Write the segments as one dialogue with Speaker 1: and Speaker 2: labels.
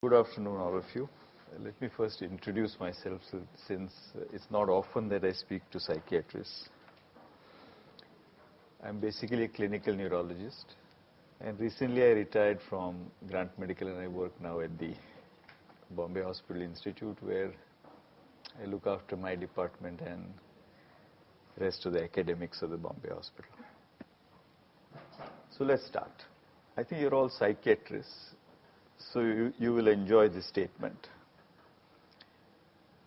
Speaker 1: Good afternoon, all of you. Let me first introduce myself since it's not often that I speak to psychiatrists. I'm basically a clinical neurologist, and recently I retired from Grant Medical and I work now at the Bombay Hospital Institute, where I look after my department and rest of the academics of the Bombay Hospital. So let's start. I think you're all psychiatrists, so you will enjoy this statement.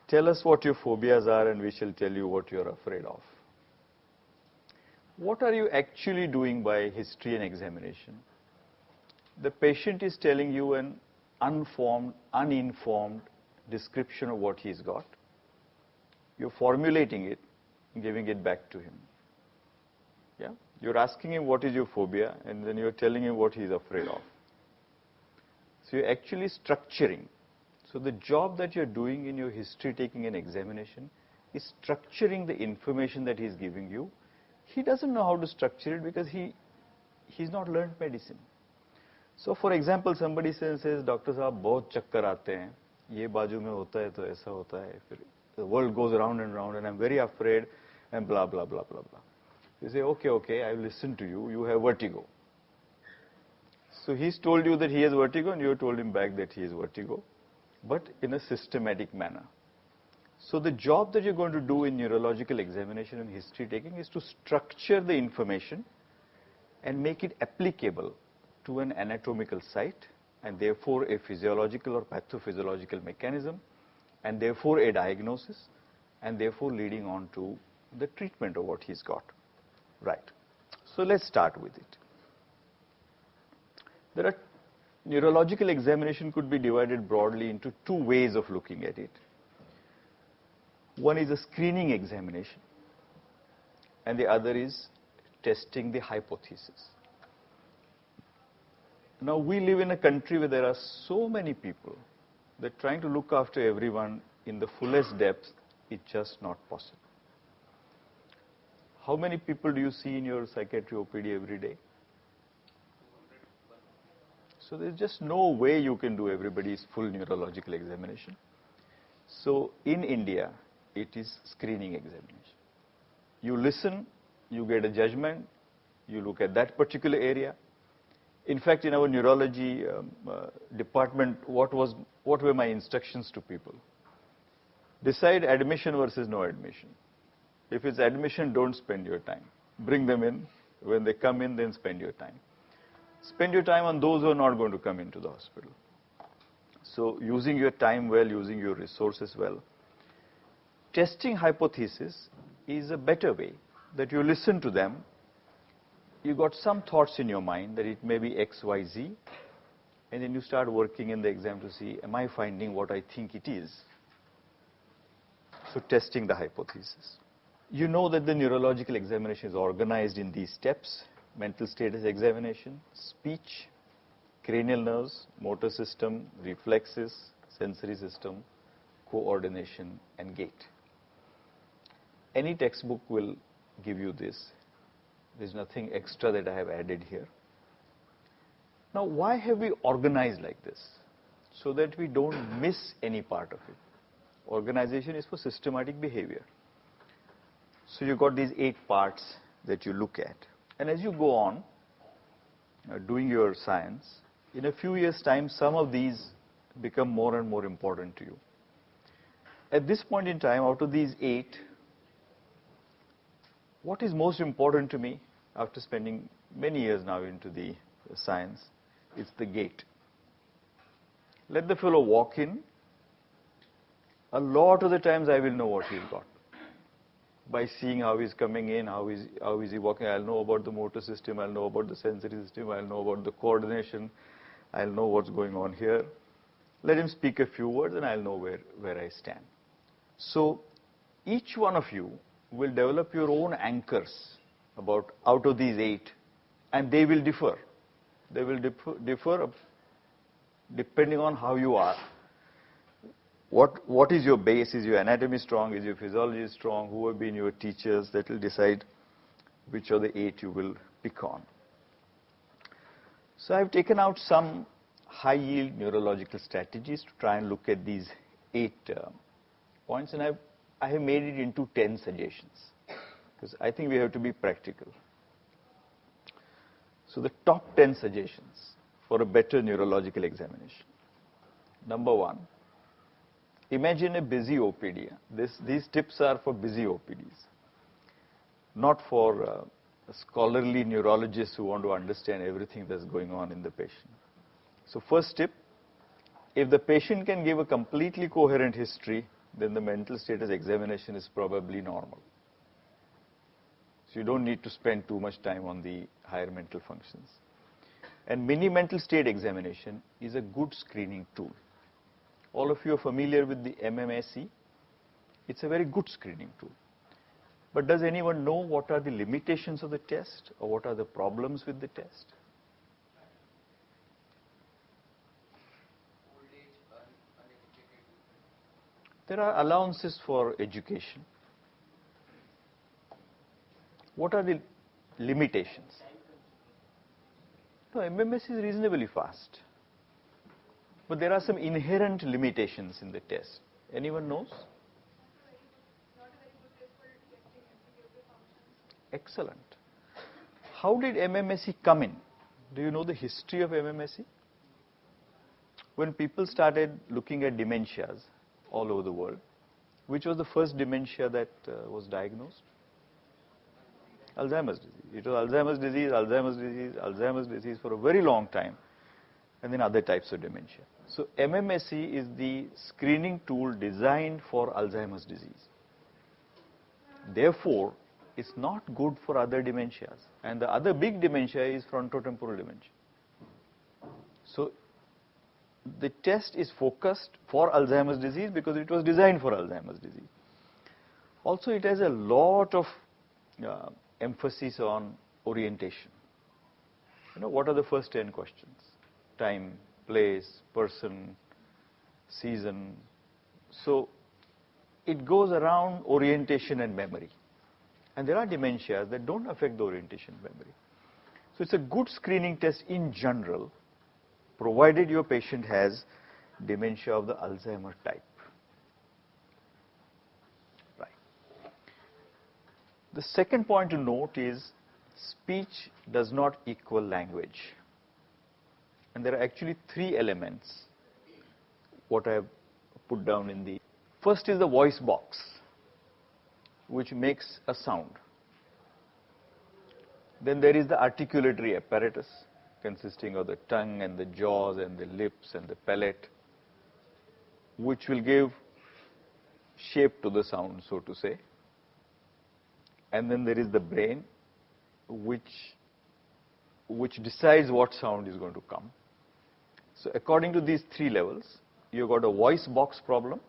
Speaker 1: Tell us what your phobias are and we shall tell you what you're afraid of. What are you actually doing by history and examination? The patient is telling you an uninformed description of what he's got. You're formulating it and giving it back to him. Yeah? You're asking him what is your phobia, and then you're telling him what he's afraid of. So you're actually structuring. So the job that you're doing in your history taking and examination is structuring the information that he's giving you. He doesn't know how to structure it because he's not learned medicine. So for example, somebody says, Doctor Saab, bahut chakkar aate hain, ye baaju mein hota hai to aisa hota hai, fir the world goes round and round and I'm very afraid and blah, blah, blah, blah, blah. You say, okay, I will listen to you, you have vertigo. So he's told you that he has vertigo and you have told him back that he has vertigo, but in a systematic manner. So the job that you're going to do in neurological examination and history taking is to structure the information and make it applicable to an anatomical site and therefore a physiological or pathophysiological mechanism and therefore a diagnosis and therefore leading on to the treatment of what he's got. Right. So let's start with it. There are neurological examination could be divided broadly into two ways of looking at it. One is a screening examination and the other is testing the hypothesis. Now we live in a country where there are so many people that trying to look after everyone in the fullest depth is just not possible. How many people do you see in your psychiatry OPD every day? So there's just no way you can do everybody's full neurological examination. So in India, it is screening examination. You listen, you get a judgment, you look at that particular area. In fact, in our neurology department, what were my instructions to people? Decide admission versus no admission. If it's admission, don't spend your time. Bring them in. When they come in, then spend your time. Spend your time on those who are not going to come into the hospital. So using your time well, using your resources well. Testing hypothesis is a better way that you listen to them. You got some thoughts in your mind that it may be X, Y, Z, and then you start working in the exam to see, am I finding what I think it is? So testing the hypothesis. You know that the neurological examination is organized in these steps: mental status examination, speech, cranial nerves, motor system, reflexes, sensory system, coordination, and gait. Any textbook will give you this. There's nothing extra that I have added here. Now, why have we organized like this? So that we don't miss any part of it. Organization is for systematic behavior. So you've got these 8 parts that you look at. And as you go on doing your science, in a few years' time, some of these become more and more important to you. At this point in time, out of these 8, what is most important to me, after spending many years now into the science, is the gait. Let the fellow walk in. A lot of the times I will know what he's got. By seeing how he's coming in, how is he walking, I'll know about the motor system, I'll know about the sensory system, I'll know about the coordination, I'll know what's going on here. Let him speak a few words and I'll know where I stand. So each one of you will develop your own anchors about out of these 8, and they will differ. They will differ depending on how you are. What is your base? Is your anatomy strong? Is your physiology strong? Who have been your teachers? That will decide which of the 8 you will pick on. So I've taken out some high-yield neurological strategies to try and look at these 8 points, and I have made it into 10 suggestions, because I think we have to be practical. So the top 10 suggestions for a better neurological examination. Number 1, imagine a busy OPD. These tips are for busy OPDs, not for scholarly neurologists who want to understand everything that's going on in the patient. So first tip, if the patient can give a completely coherent history, then the mental status examination is probably normal. So you don't need to spend too much time on the higher mental functions. And mini mental state examination is a good screening tool. All of you are familiar with the MMSE. It's a very good screening tool. But does anyone know what are the limitations of the test, or what are the problems with the test? There are allowances for education. What are the limitations? No, MMS is reasonably fast. But there are some inherent limitations in the test. Anyone knows? Excellent. How did MMSE come in? Do you know the history of MMSE? When people started looking at dementias all over the world, which was the first dementia that was diagnosed? Alzheimer's disease. It was Alzheimer's disease, Alzheimer's disease, Alzheimer's disease for a very long time, and then other types of dementia. So MMSE is the screening tool designed for Alzheimer's disease. Therefore, it's not good for other dementias. And the other big dementia is frontotemporal dementia. So the test is focused for Alzheimer's disease because it was designed for Alzheimer's disease. Also, it has a lot of emphasis on orientation. You know, what are the first 10 questions? Time, place, person, season. So it goes around orientation and memory. And there are dementias that don't affect the orientation and memory. So it's a good screening test in general, provided your patient has dementia of the Alzheimer type. Right. The second point to note is speech does not equal language. And there are actually 3 elements, what I have put down in the... First is the voice box, which makes a sound. Then there is the articulatory apparatus, consisting of the tongue and the jaws and the lips and the palate, which will give shape to the sound, so to say. And then there is the brain, which decides what sound is going to come. So according to these 3 levels, you've got a voice box problem,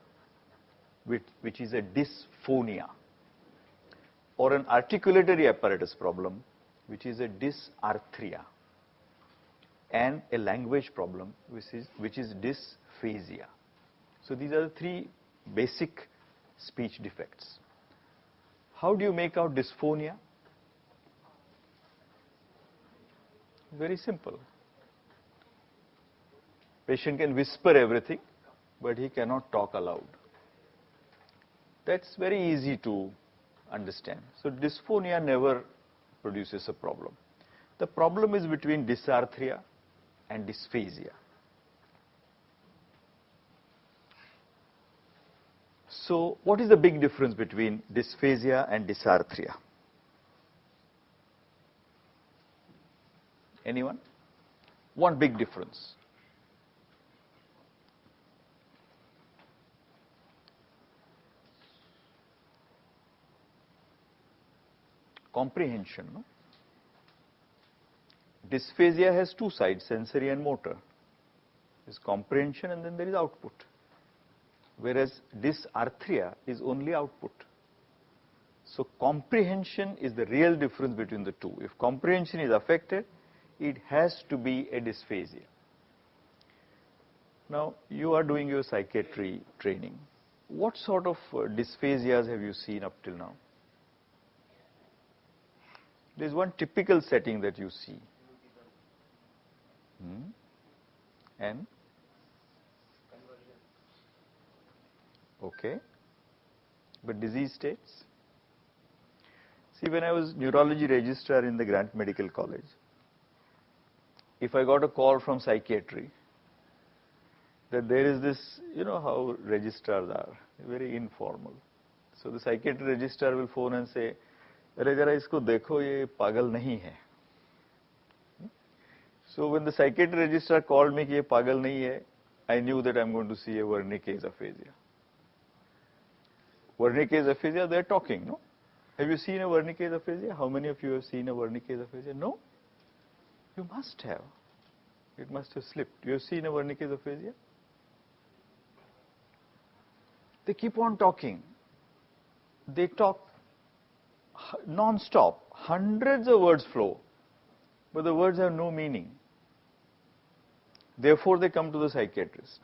Speaker 1: which is a dysphonia, or an articulatory apparatus problem, which is a dysarthria, and a language problem, which is dysphasia. So these are the 3 basic speech defects. How do you make out dysphonia? Very simple. Patient can whisper everything, but he cannot talk aloud. That's very easy to understand. So dysphonia never produces a problem. The problem is between dysarthria and dysphasia. So what is the big difference between dysphasia and dysarthria? Anyone? One big difference. Comprehension, no? Dysphasia has 2 sides, sensory and motor. There's comprehension and then there is output. Whereas dysarthria is only output. So comprehension is the real difference between the 2. If comprehension is affected, it has to be a dysphasia. Now, you are doing your psychiatry training. What sort of dysphasias have you seen up till now? There is one typical setting that you see. and okay, but disease states. See, when I was neurology registrar in the Grant Medical College, if I got a call from psychiatry that there is this, you know how registrars are, very informal. So the psychiatry registrar will phone and say, "Arey jara isko dekho, ye pagal nahi hai." So when the psychiatry registrar called me ki ye pagal nahi hai, I knew that I'm going to see a Wernicke's aphasia. Wernicke's aphasia, they're talking, no? Have you seen a Wernicke's aphasia? How many of you have seen a Wernicke's aphasia? No? You must have. It must have slipped. You have seen a Wernicke's aphasia? They keep on talking. They talk non-stop. Hundreds of words flow, but the words have no meaning. Therefore, they come to the psychiatrist.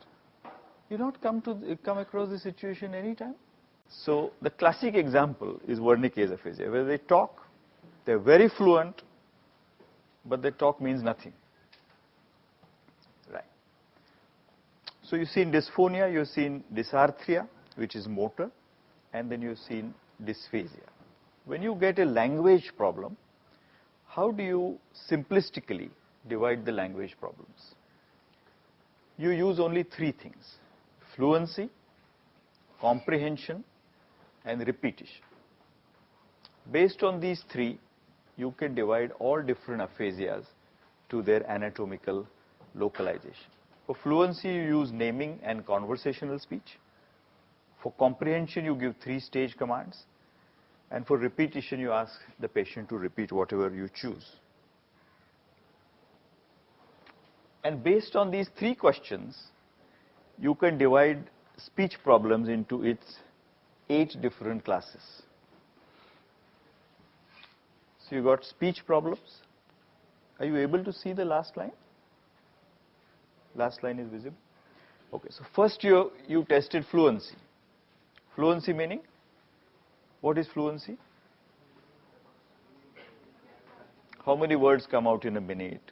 Speaker 1: You not come across this situation anytime? So the classic example is Wernicke's aphasia, where they talk, they're very fluent, but their talk means nothing. Right. So you've seen dysphonia, you've seen dysarthria, which is motor, and then you've seen dysphasia. When you get a language problem, how do you simplistically divide the language problems? You use only three things: fluency, comprehension, and repetition. Based on these three, you can divide all different aphasias to their anatomical localization. For fluency, you use naming and conversational speech. For comprehension, you give 3-stage commands. And for repetition, you ask the patient to repeat whatever you choose. And based on these three questions, you can divide speech problems into its 8 different classes. So you got speech problems. Are you able to see the last line? Last line is visible. Okay, so first you tested fluency. Fluency meaning? What is fluency? How many words come out in a minute?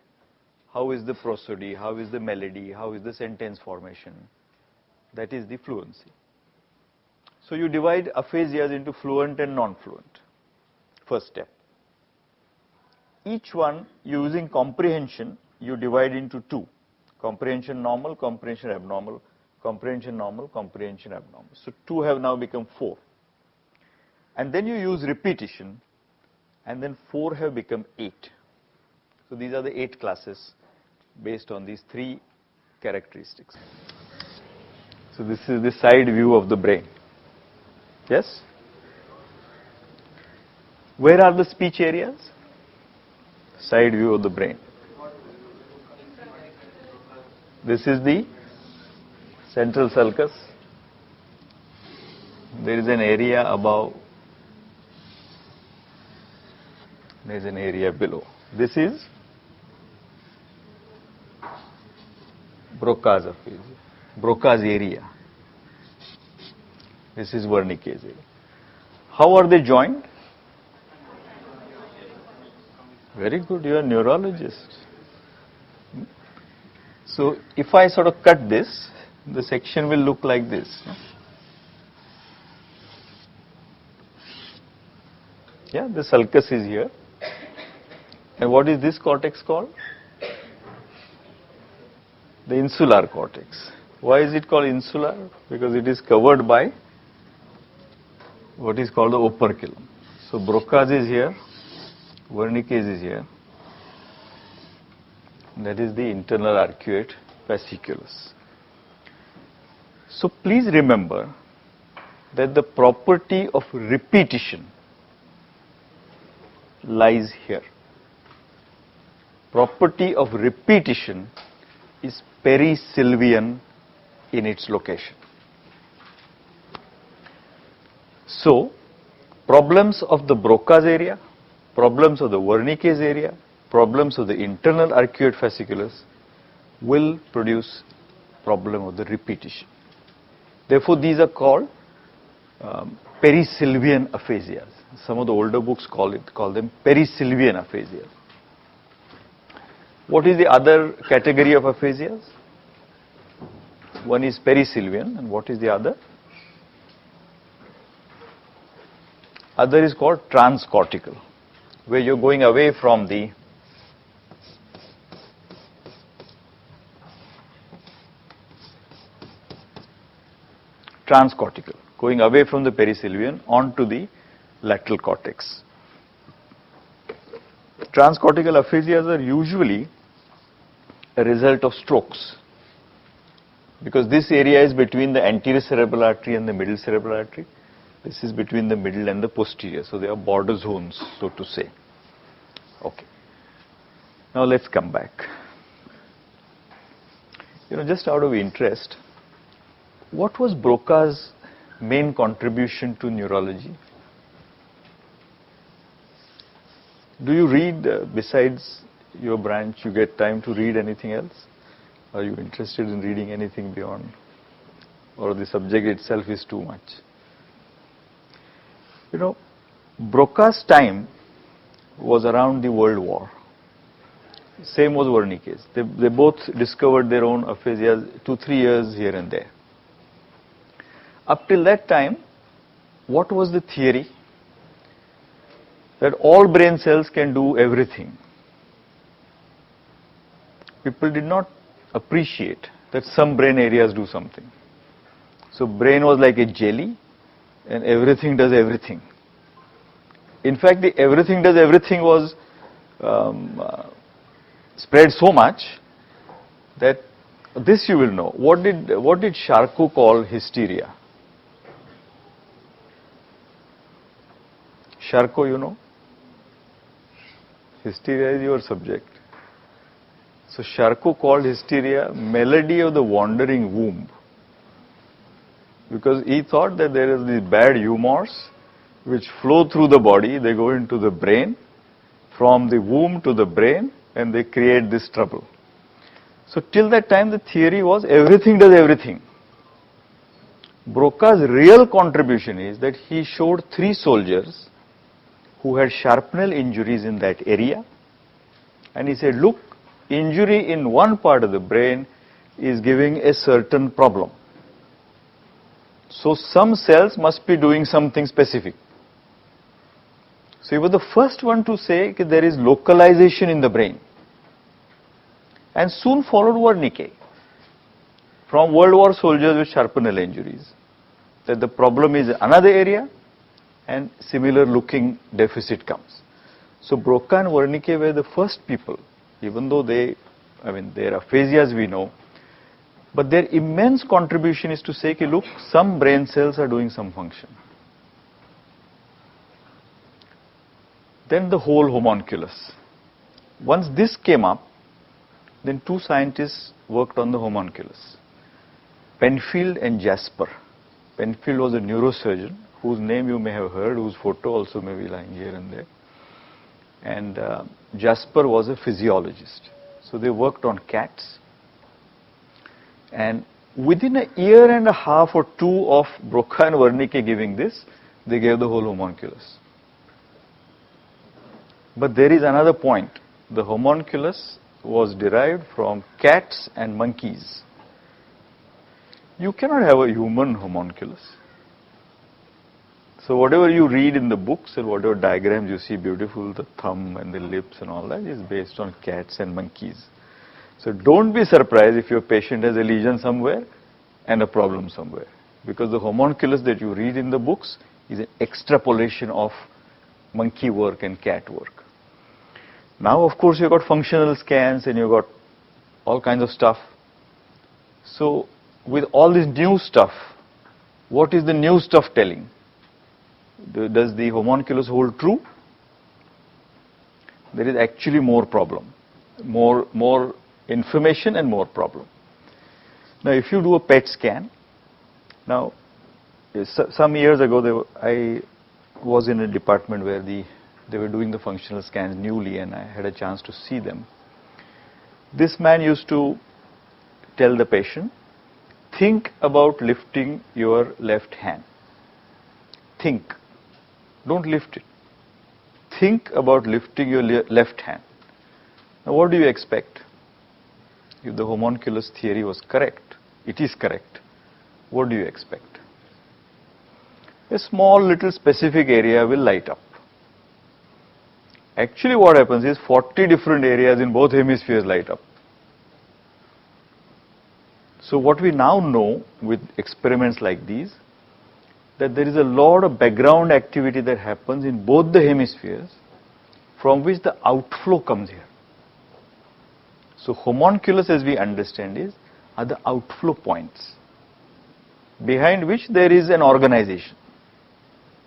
Speaker 1: How is the prosody? How is the melody? How is the sentence formation? That is the fluency. So you divide aphasias into fluent and non-fluent. First step. Each one, using comprehension, you divide into 2. Comprehension normal, comprehension abnormal, comprehension normal, comprehension abnormal. So 2 have now become 4. And then you use repetition, and then 4 have become 8. So these are the 8 classes based on these 3 characteristics. So this is the side view of the brain. Yes? Where are the speech areas? Side view of the brain. This is the central sulcus. There is an area above. There is an area below. This is Broca's aphasia. Broca's area. This is Wernicke's area. How are they joined? Very good, you are a neurologist. So if I sort of cut this, the section will look like this. Yeah, the sulcus is here. And what is this cortex called? The insular cortex. Why is it called insular? Because it is covered by what is called the operculum. So Broca's is here, Wernicke's is here. That is the internal arcuate fasciculus. So please remember that the property of repetition lies here. Property of repetition is perisylvian in its location. So, problems of the Broca's area, problems of the Wernicke's area, problems of the internal arcuate fasciculus will produce problem of the repetition. Therefore, these are called perisylvian aphasias. Some of the older books call them perisylvian aphasias. What is the other category of aphasias? One is perisylvian, and what is the other? Other is called transcortical, where you're going away from the transcortical, going away from the perisylvian onto the lateral cortex. Transcortical aphasias are usually a result of strokes, because this area is between the anterior cerebral artery and the middle cerebral artery. This is between the middle and the posterior, so they are border zones, so to say. Okay. Now let's come back. Just out of interest, what was Broca's main contribution to neurology? Do you read, besides your branch, you get time to read anything else? Are you interested in reading anything beyond? Or the subject itself is too much? Broca's time was around the World War. Same was Wernicke's. They both discovered their own aphasias 2-3 years here and there. Up till that time, what was the theory? That all brain cells can do everything. People did not appreciate that some brain areas do something. So brain was like a jelly, and everything does everything. In fact, the everything does everything was spread so much that this you will know. What did Charcot call hysteria? Charcot, you know? Hysteria is your subject. So Charcot called hysteria melody of the wandering womb, because he thought that there is these bad humors which flow through the body, they go into the brain, from the womb to the brain, and they create this trouble. So till that time the theory was everything does everything. Broca's real contribution is that he showed 3 soldiers who had shrapnel injuries in that area, and he said, look, injury in one part of the brain is giving a certain problem. So some cells must be doing something specific. So he was the first one to say that there is localization in the brain. And soon followed Wernicke from World War soldiers with shrapnel injuries, that the problem is another area and similar looking deficit comes. So Broca and Wernicke were the first people, even though their aphasias we know, but their immense contribution is to say, okay, look, some brain cells are doing some function. Then the whole homunculus. Once this came up, then 2 scientists worked on the homunculus, Penfield and Jasper. Penfield was a neurosurgeon, whose name you may have heard, whose photo also may be lying here and there. And Jasper was a physiologist. So they worked on cats. And within a year and a half or 2 of Broca and Wernicke giving this, they gave the whole homunculus. But there is another point. The homunculus was derived from cats and monkeys. You cannot have a human homunculus. So whatever you read in the books and whatever diagrams you see beautiful, the thumb and the lips and all that, is based on cats and monkeys. So don't be surprised if your patient has a lesion somewhere and a problem somewhere, because the homunculus that you read in the books is an extrapolation of monkey work and cat work. Now of course you've got functional scans and you've got all kinds of stuff. So with all this new stuff, what is the new stuff telling? Does the homunculus hold true? There is actually more problem, more information and more problem. Now if you do a PET scan, now some years ago I was in a department where they were doing the functional scans newly, and I had a chance to see them. This man used to tell the patient, think about lifting your left hand. Think. Don't lift it. Think about lifting your left hand. Now what do you expect? If the homunculus theory was correct, it is correct, what do you expect? A small little specific area will light up. Actually what happens is 40 different areas in both hemispheres light up. So what we now know with experiments like these, that there is a lot of background activity that happens in both the hemispheres from which the outflow comes here. So homunculus, as we understand, are the outflow points behind which there is an organization.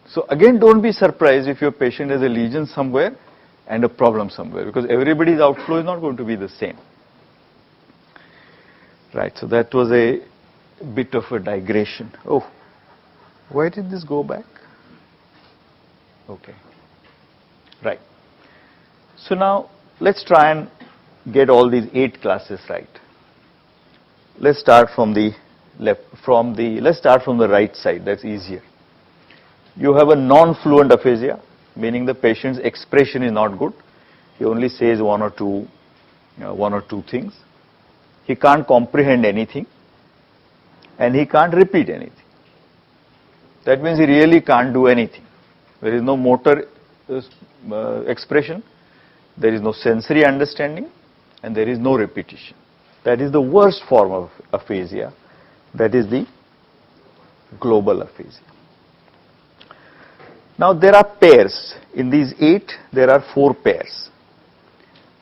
Speaker 1: So again, don't be surprised if your patient has a lesion somewhere and a problem somewhere, because everybody's outflow is not going to be the same. Right, so that was a bit of a digression. Oh, why did this go back? Okay, right. So now let's try and get all these 8 classes right. Let's start from the left, let's start from the right side, that's easier. You have a non-fluent aphasia, meaning the patient's expression is not good. He only says one or two things. He can't comprehend anything, and he can't repeat anything. That means he really can't do anything. There is no motor expression, there is no sensory understanding, and there is no repetition. That is the worst form of aphasia. That is the global aphasia. Now there are pairs. In these 8, there are 4 pairs.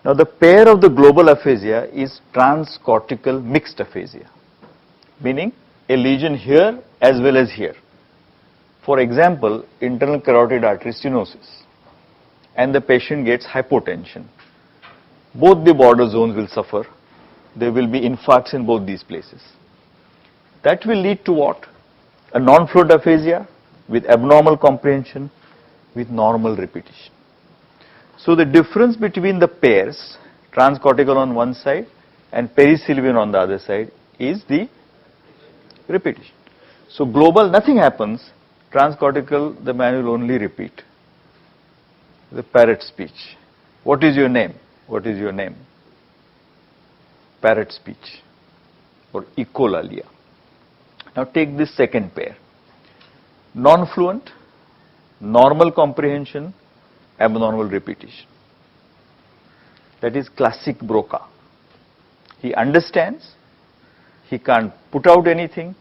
Speaker 1: Now the pair of the global aphasia is transcortical mixed aphasia, meaning a lesion here as well as here. For example, internal carotid artery stenosis, and the patient gets hypotension. Both the border zones will suffer. There will be infarcts in both these places. That will lead to what? A non-fluent aphasia with abnormal comprehension, with normal repetition. So the difference between the pairs, transcortical on one side and perisylvian on the other side, is the repetition. So global, nothing happens. Transcortical, the man will only repeat. The parrot speech. What is your name? What is your name? Parrot speech, or echolalia. Now take this second pair. Non-fluent, normal comprehension, abnormal repetition. That is classic Broca. He understands, he can't put out anything,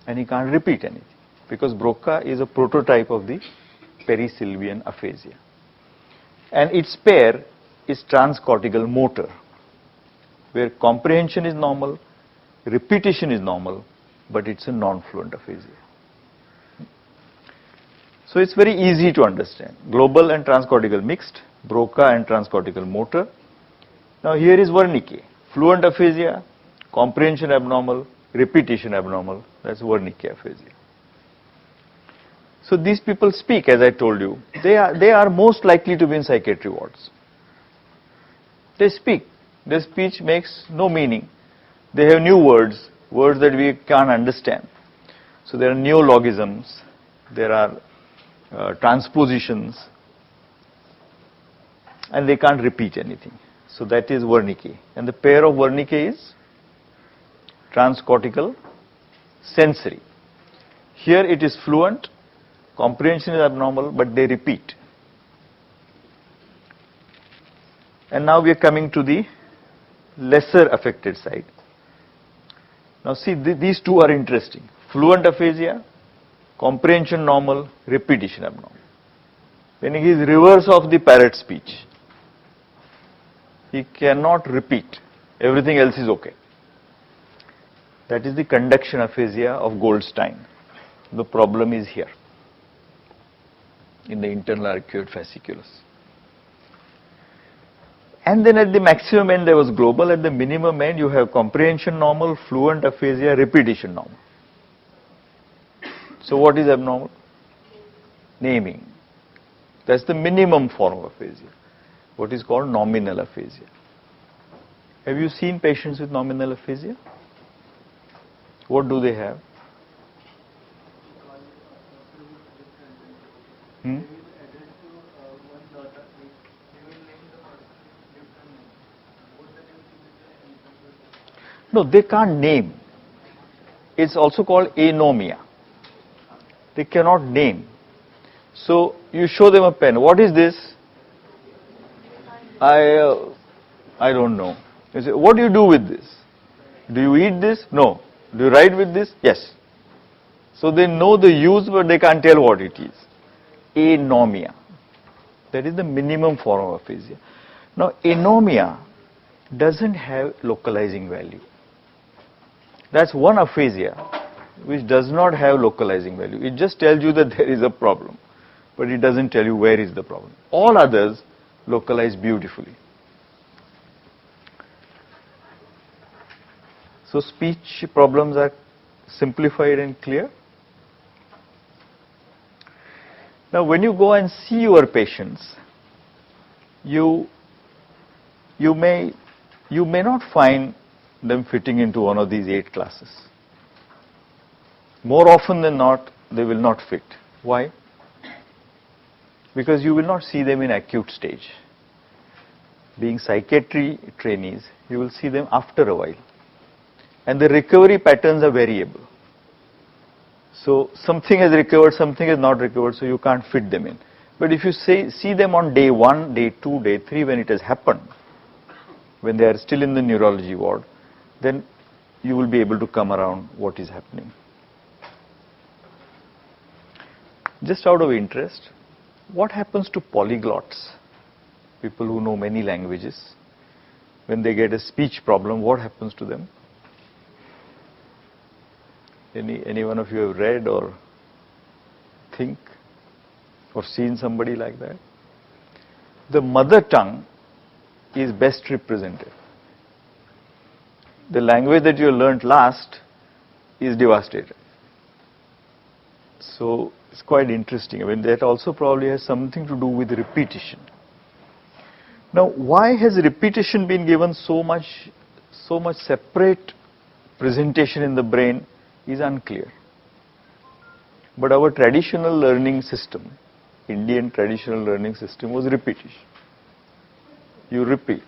Speaker 1: and he can't repeat anything, because Broca is a prototype of the perisylvian aphasia. And its pair is transcortical motor, where comprehension is normal, repetition is normal, but it's a non-fluent aphasia. So it's very easy to understand. Global and transcortical mixed, Broca and transcortical motor. Now here is Wernicke. Fluent aphasia, comprehension abnormal, repetition abnormal. That's Wernicke aphasia. So these people speak, as I told you. They are most likely to be in psychiatry wards. They speak. Their speech makes no meaning. They have new words, words that we can't understand. So there are neologisms, there are transpositions, and they can't repeat anything. So that is Wernicke. And the pair of Wernicke is transcortical sensory. Here it is fluent, comprehension is abnormal, but they repeat. And now we are coming to the lesser affected side. Now see, these two are interesting. Fluent aphasia, comprehension normal, repetition abnormal. When he is reverse of the parrot speech, he cannot repeat. Everything else is okay. That is the conduction aphasia of Goldstein. The problem is here, in the internal arcuate fasciculus. And then at the maximum end there was global, at the minimum end you have comprehension normal, fluent aphasia, repetition normal. So what is abnormal? Naming. That's the minimum form of aphasia, what is called nominal aphasia. Have you seen patients with nominal aphasia? What do they have? No, they can't name. It's also called anomia. They cannot name. So you show them a pen. What is this? I don't know. You say, what do you do with this? Do you eat this? No. Do you write with this? Yes. So they know the use, but they can't tell what it is. Anomia. That is the minimum form of aphasia. Now, anomia doesn't have localizing value. That's one aphasia which does not have localizing value. It just tells you that there is a problem, but it doesn't tell you where is the problem. All others localize beautifully. So speech problems are simplified and clear. Now when you go and see your patients, you may not find them fitting into one of these 8 classes. More often than not, they will not fit. Why? Because you will not see them in acute stage. Being psychiatry trainees, you will see them after a while. And the recovery patterns are variable. So something has recovered, something has not recovered, so you can't fit them in. But if you see them on day 1, day 2, day 3, when it has happened, when they are still in the neurology ward, then you will be able to come around what is happening. Just out of interest, what happens to polyglots, people who know many languages? When they get a speech problem, what happens to them? Any one of you have read or think or seen somebody like that? The mother tongue is best represented. The language that you learnt last is devastated. So it's quite interesting. I mean, that also probably has something to do with repetition. Now, why has repetition been given so much separate presentation in the brain is unclear. But our traditional learning system, Indian traditional learning system, was repetition. You repeat.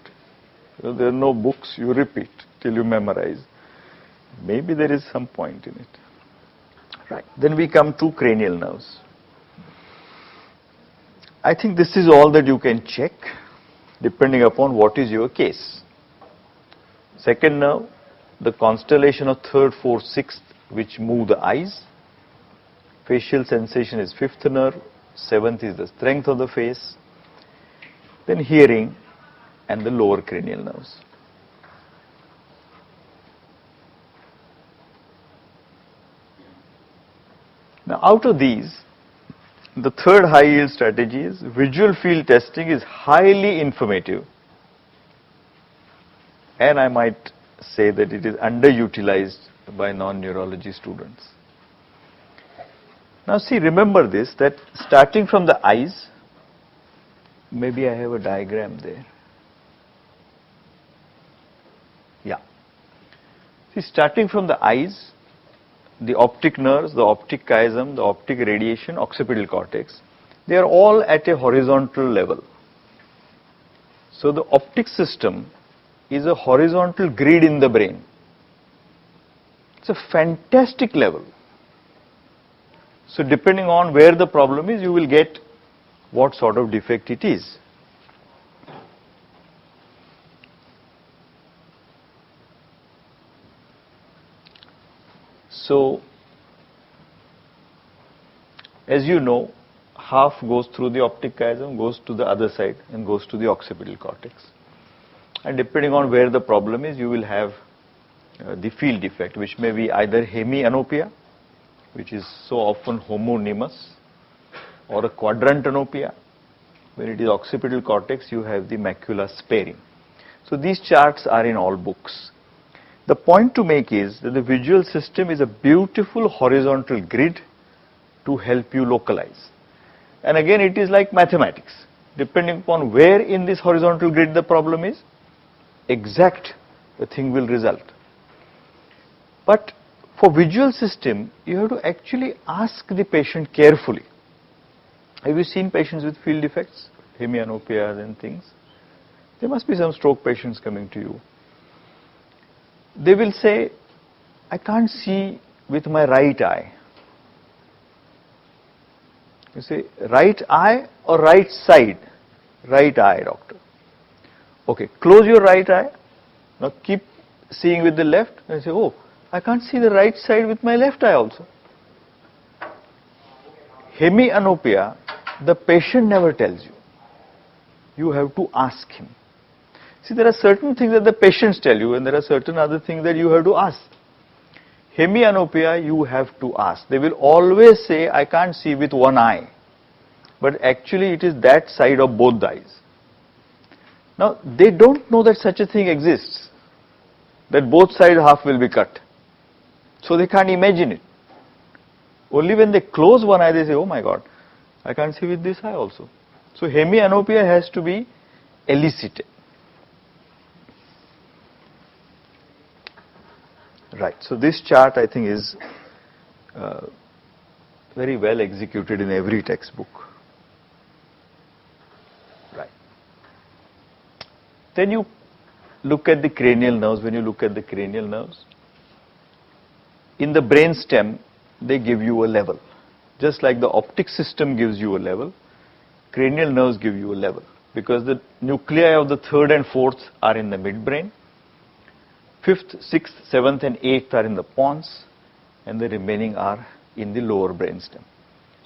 Speaker 1: There are no books, you repeat till you memorize. Maybe there is some point in it. Right. Then we come to cranial nerves. I think this is all that you can check depending upon what is your case. Second nerve, the constellation of 3rd, 4th, 6th, which move the eyes. Facial sensation is 5th nerve. 7th is the strength of the face. Then hearing and the lower cranial nerves. Now out of these, the third high yield strategy is visual field testing is highly informative, and I might say that it is underutilized by non-neurology students. Now see, remember this, that starting from the eyes, maybe I have a diagram there. Yeah. See, starting from the eyes, the optic nerves, the optic chiasm, the optic radiation, occipital cortex, they are all at a horizontal level. So the optic system is a horizontal grid in the brain. It's a fantastic level. So depending on where the problem is, you will get what sort of defect it is. So, as you know, half goes through the optic chiasm, goes to the other side and goes to the occipital cortex. And depending on where the problem is, you will have the field defect, which may be either hemianopia, which is so often homonymous, or a quadrantanopia. When it is occipital cortex, you have the macula sparing. So these charts are in all books. The point to make is that the visual system is a beautiful horizontal grid to help you localize. And again, it is like mathematics. Depending upon where in this horizontal grid the problem is, exact the thing will result. But for visual system, you have to actually ask the patient carefully. Have you seen patients with field defects, hemianopias and things? There must be some stroke patients coming to you. They will say, I can't see with my right eye. You say right eye or right side? Right eye, doctor. Okay, close your right eye. Now keep seeing with the left and say, oh, I can't see the right side with my left eye also. Hemianopia, the patient never tells you. You have to ask him. See, there are certain things that the patients tell you and there are certain other things that you have to ask. Hemianopia, you have to ask. They will always say, I can't see with one eye. But actually it is that side of both the eyes. Now, they don't know that such a thing exists, that both sides half will be cut. So they can't imagine it. Only when they close one eye, they say, oh my God, I can't see with this eye also. So hemianopia has to be elicited. Right. So this chart, I think, is very well executed in every textbook. Right. Then you look at the cranial nerves. When you look at the cranial nerves, in the brain stem, they give you a level. Just like the optic system gives you a level, cranial nerves give you a level. Because the nuclei of the third and fourth are in the midbrain. Fifth, sixth, seventh and eighth are in the pons, and the remaining are in the lower brainstem.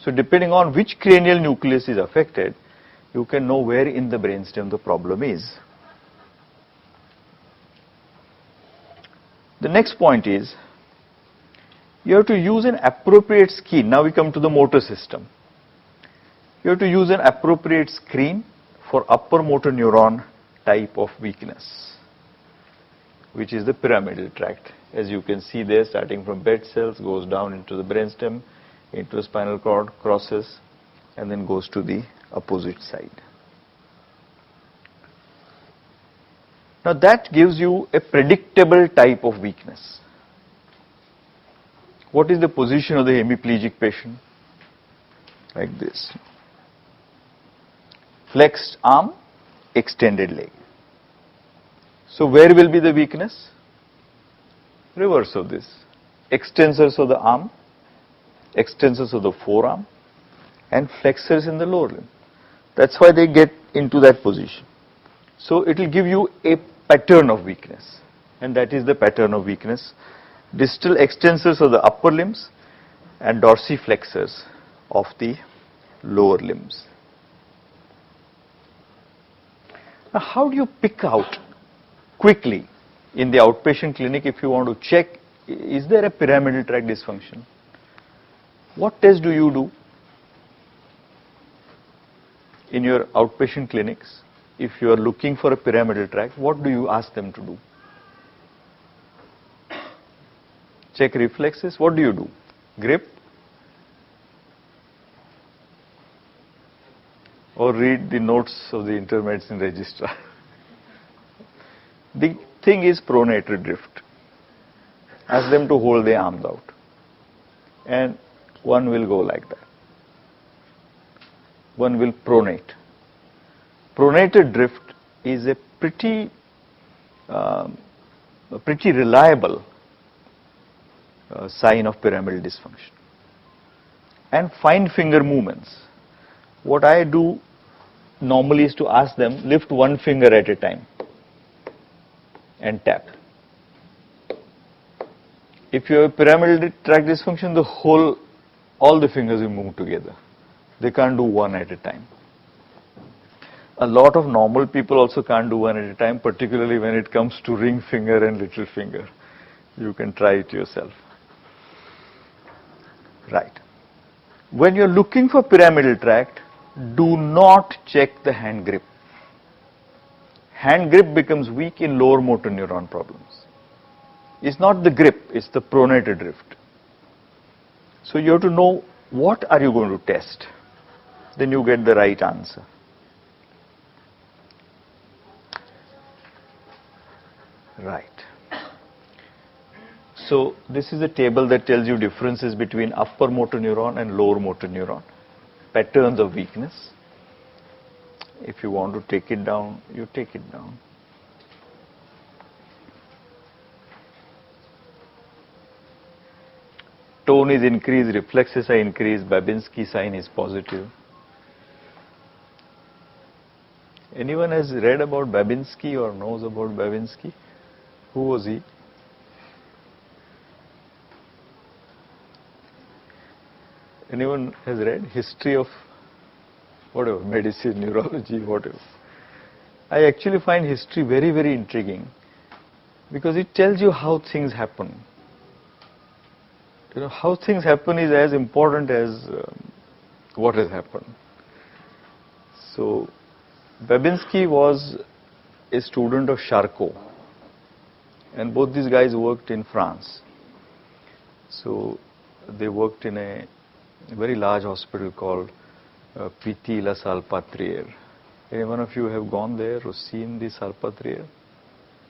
Speaker 1: So depending on which cranial nucleus is affected, you can know where in the brainstem the problem is. The next point is, you have to use an appropriate screen. Now we come to the motor system. You have to use an appropriate screen for upper motor neuron type of weakness, which is the pyramidal tract. As you can see there, starting from bed cells, goes down into the brainstem, into the spinal cord, crosses, and then goes to the opposite side. Now that gives you a predictable type of weakness. What is the position of the hemiplegic patient? Like this. Flexed arm, extended leg. So where will be the weakness? Reverse of this. Extensors of the arm, extensors of the forearm, and flexors in the lower limb. That's why they get into that position. So it will give you a pattern of weakness, and that is the pattern of weakness. Distal extensors of the upper limbs and dorsiflexors of the lower limbs. Now how do you pick out quickly in the outpatient clinic if you want to check, is there a pyramidal tract dysfunction? What test do you do in your outpatient clinics? If you are looking for a pyramidal tract, what do you ask them to do? Check reflexes. What do you do? Grip? Or read the notes of the intermedicine registrar? The thing is pronator drift. Ask them to hold their arms out. And one will go like that. One will pronate. Pronator drift is a pretty reliable sign of pyramidal dysfunction. And fine finger movements. What I do normally is to ask them, lift one finger at a time and tap. If you have pyramidal tract dysfunction, all the fingers will move together. They can't do one at a time. A lot of normal people also can't do one at a time, particularly when it comes to ring finger and little finger. You can try it yourself. Right. When you're looking for pyramidal tract, do not check the hand grip. Hand grip becomes weak in lower motor neuron problems. It's not the grip, it's the pronator drift. So you have to know what are you going to test. Then you get the right answer. Right. So this is a table that tells you differences between upper motor neuron and lower motor neuron. Patterns of weakness. If you want to take it down, you take it down. tone is increased, reflexes are increased, Babinski sign is positive. Anyone has read about Babinski or knows about Babinski? Who was he? Anyone has read history of whatever, medicine, neurology, whatever? I actually find history very, very intriguing because it tells you how things happen. You know, how things happen is as important as what has happened. So, Babinski was a student of Charcot, and both these guys worked in France. So, they worked in a very large hospital called Patil La Salpêtrière. Any one of you have gone there or seen the Salpêtrière?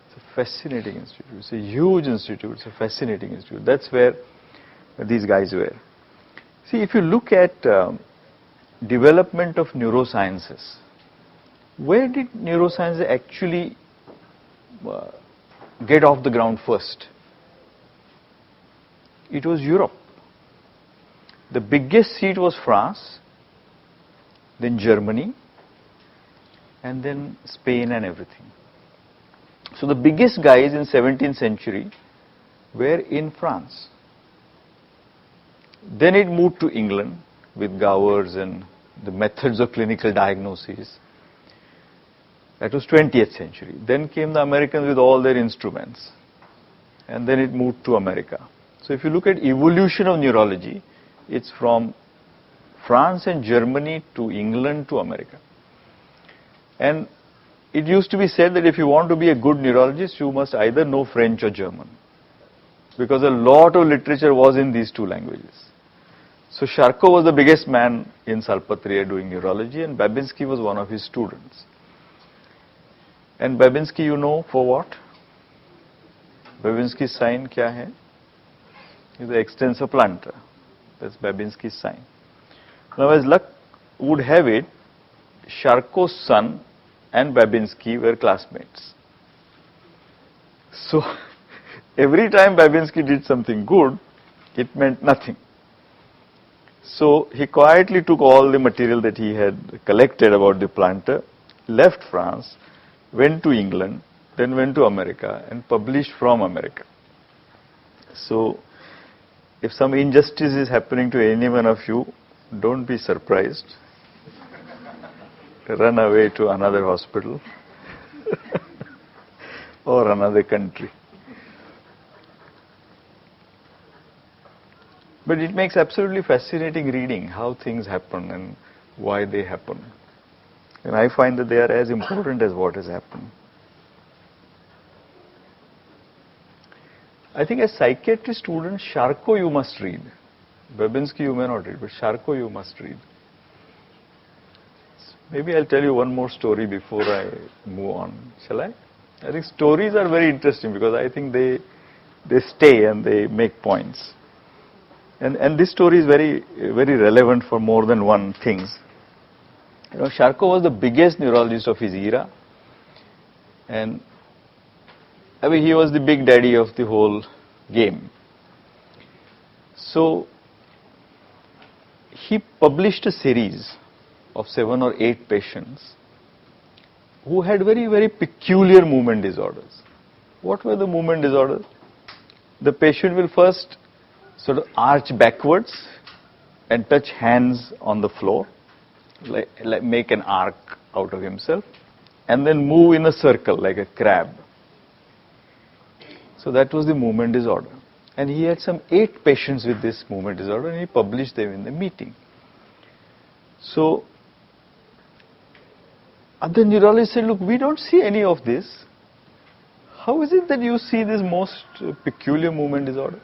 Speaker 1: It's a fascinating institute. It's a huge institute. It's a fascinating institute. That's where these guys were. See, if you look at development of neurosciences, where did neuroscience actually get off the ground first? It was Europe. The biggest seat was France, then Germany, and then Spain and everything. So the biggest guys in 17th century were in France. Then it moved to England with Gowers and the methods of clinical diagnosis. That was 20th century. Then came the Americans with all their instruments. And then it moved to America. So if you look at evolution of neurology, it's from France and Germany to England to America. And it used to be said that if you want to be a good neurologist, you must either know French or German, because a lot of literature was in these two languages. So Charcot was the biggest man in Salpêtrière doing neurology, and Babinski was one of his students. And Babinski, you know for what? Babinski's sign kya hai? Is the extensor plantar. That's Babinski's sign. Now, as luck would have it, Charcot's son and Babinski were classmates. So, every time Babinski did something good, it meant nothing. So, he quietly took all the material that he had collected about the plantar, left France, went to England, then went to America and published from America. So, if some injustice is happening to any one of you, don't be surprised. Run away to another hospital or another country. But it makes absolutely fascinating reading how things happen and why they happen. And I find that they are as important as what has happened. I think as psychiatry students, Charcot you must read. Babinski you may not read, but Charcot you must read. Maybe I'll tell you one more story before I move on. Shall I? I think stories are very interesting because I think they stay and they make points. And this story is very, very relevant for more than one thing. You know, Charcot was the biggest neurologist of his era. And I mean, he was the big daddy of the whole game. So, he published a series of 7 or 8 patients who had very, very peculiar movement disorders. What were the movement disorders? The patient will first sort of arch backwards and touch hands on the floor, like make an arc out of himself, and then move in a circle like a crab. So that was the movement disorder. And he had some 8 patients with this movement disorder and he published them in the meeting. So, other neurologists said, look, we don't see any of this. How is it that you see this most peculiar movement disorder?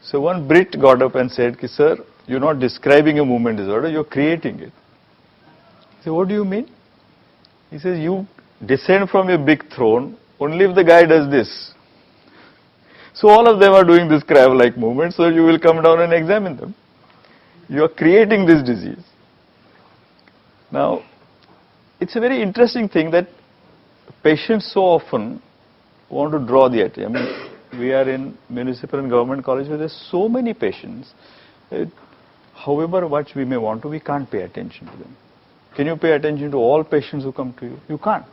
Speaker 1: So one Brit got up and said, sir, you're not describing a movement disorder, you're creating it. He said, what do you mean? He says, you descend from your big throne only if the guy does this. So all of them are doing this crab-like movement, so you will come down and examine them. You are creating this disease. Now, it's a very interesting thing that patients so often want to draw the attention. I mean, We are in municipal and government colleges where there's so many patients. However much we may want to, we can't pay attention to them. Can you pay attention to all patients who come to you? You can't.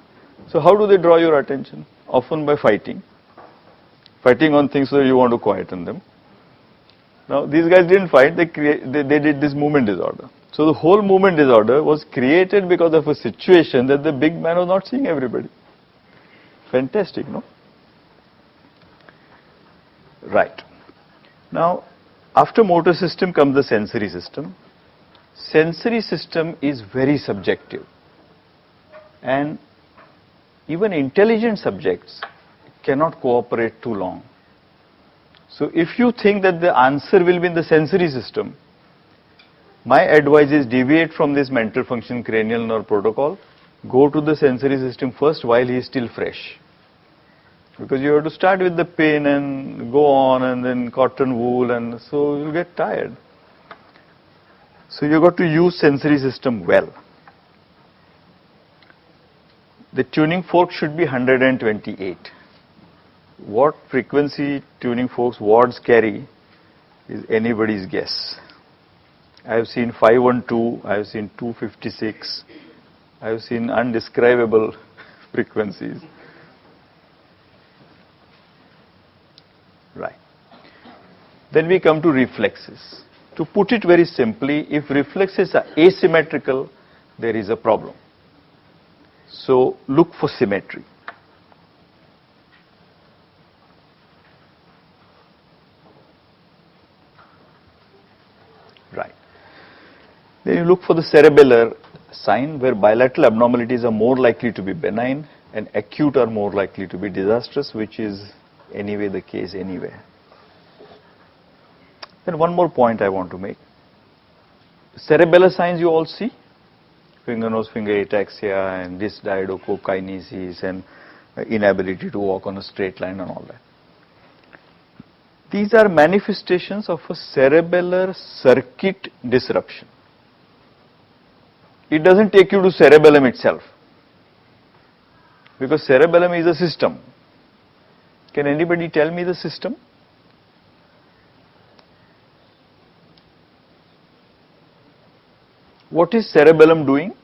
Speaker 1: So how do they draw your attention? Often by fighting. Fighting on things so you want to quieten them. Now these guys didn't fight, they did this movement disorder. So the whole movement disorder was created because of a situation that the big man was not seeing everybody. Fantastic, no? Right. Now, after motor system comes the sensory system. Sensory system is very subjective. And even intelligent subjects cannot cooperate too long. So if you think that the answer will be in the sensory system, my advice is deviate from this mental function cranial nerve protocol, go to the sensory system first while he is still fresh. Because you have to start with the pain and go on and then cotton wool, and so you'll get tired. So you've got to use sensory system well. The tuning fork should be 128. What frequency tuning forks wards carry is anybody's guess. I have seen 512, I have seen 256, I have seen undescribable frequencies. Right. Then we come to reflexes. To put it very simply, if reflexes are asymmetrical, there is a problem. So look for symmetry. Right. Then you look for the cerebellar sign, where bilateral abnormalities are more likely to be benign and acute are more likely to be disastrous, which is anyway the case anywhere. Then one more point I want to make. Cerebellar signs you all see, finger nose finger ataxia and dysdiadochokinesis and inability to walk on a straight line and all that. These are manifestations of a cerebellar circuit disruption. It doesn't take you to cerebellum itself, because cerebellum is a system. Can anybody tell me the system? What is cerebellum doing?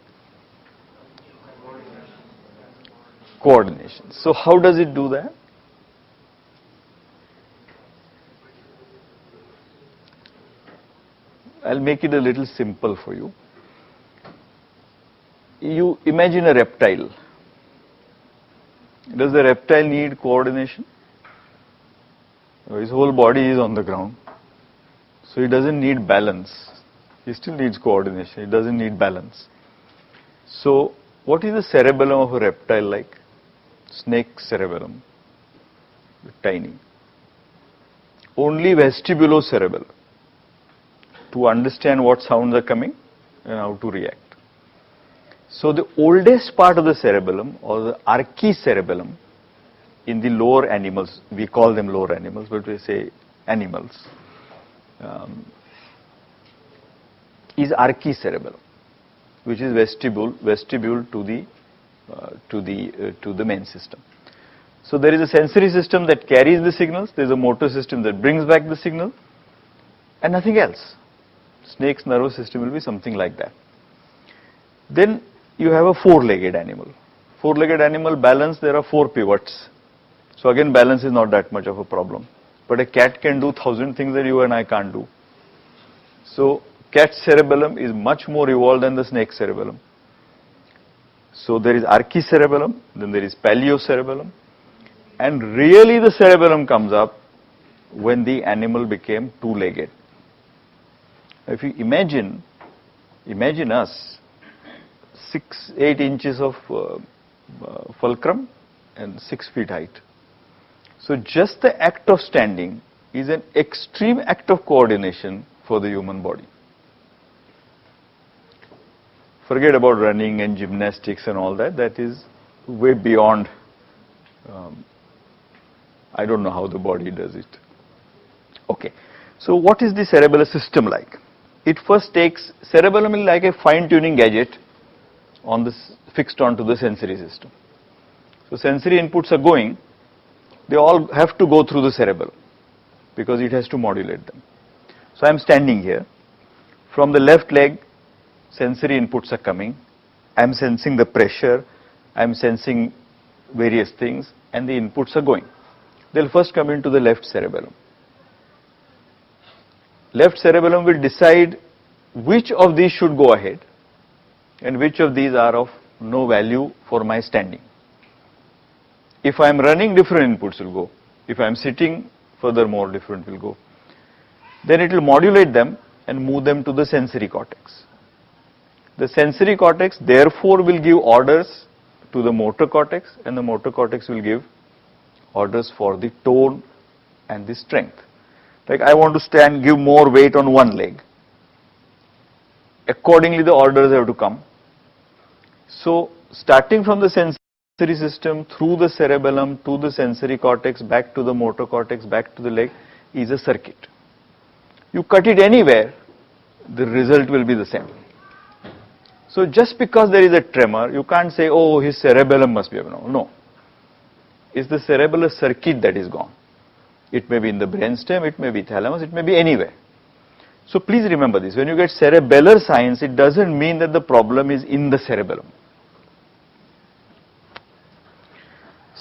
Speaker 1: Coordination. So how does it do that? I'll make it a little simple for you. You imagine a reptile. Does the reptile need coordination? His whole body is on the ground. So he doesn't need balance. He still needs coordination. He doesn't need balance. So what is the cerebellum of a reptile like? Snake cerebellum. Tiny. Only vestibulocerebellar to understand what sounds are coming and how to react. So the oldest part of the cerebellum, or the archicerebellum, in the lower animals, we call them lower animals, but we say animals, is archicerebellum, which is vestibule to the main system. So there is a sensory system that carries the signals, there is a motor system that brings back the signal, and nothing else. Snake's nervous system will be something like that. Then you have a four-legged animal. Four-legged animal balance, there are four pivots. So again, balance is not that much of a problem. But a cat can do 1,000 things that you and I can't do. So cat's cerebellum is much more evolved than the snake cerebellum. So there is archicerebellum, then there is paleocerebellum, and really the cerebellum comes up when the animal became two-legged. If you imagine us, 6-8 inches of fulcrum and 6 feet height. So just the act of standing is an extreme act of coordination for the human body. Forget about running and gymnastics and all that. That is way beyond, I don't know how the body does it. Okay, so what is the cerebellar system like? It first takes, cerebellum is like a fine-tuning gadget on this, fixed onto the sensory system. So sensory inputs are going, they all have to go through the cerebellum because it has to modulate them. So I am standing here. From the left leg, sensory inputs are coming. I am sensing the pressure. I am sensing various things, and the inputs are going. They'll first come into the left cerebellum. Left cerebellum will decide which of these should go ahead and which of these are of no value for my standing. If I am running, different inputs will go. If I am sitting, furthermore different will go. Then it will modulate them and move them to the sensory cortex. The sensory cortex therefore will give orders to the motor cortex, and the motor cortex will give orders for the tone and the strength. Like I want to stand, give more weight on one leg. Accordingly the orders have to come. So starting from the sensory system, through the cerebellum, to the sensory cortex, back to the motor cortex, back to the leg is a circuit. You cut it anywhere, the result will be the same. So just because there is a tremor, you can't say, oh, his cerebellum must be abnormal. No. It's the cerebellar circuit that is gone. It may be in the brainstem, it may be thalamus, it may be anywhere. So please remember this. When you get cerebellar signs, it doesn't mean that the problem is in the cerebellum.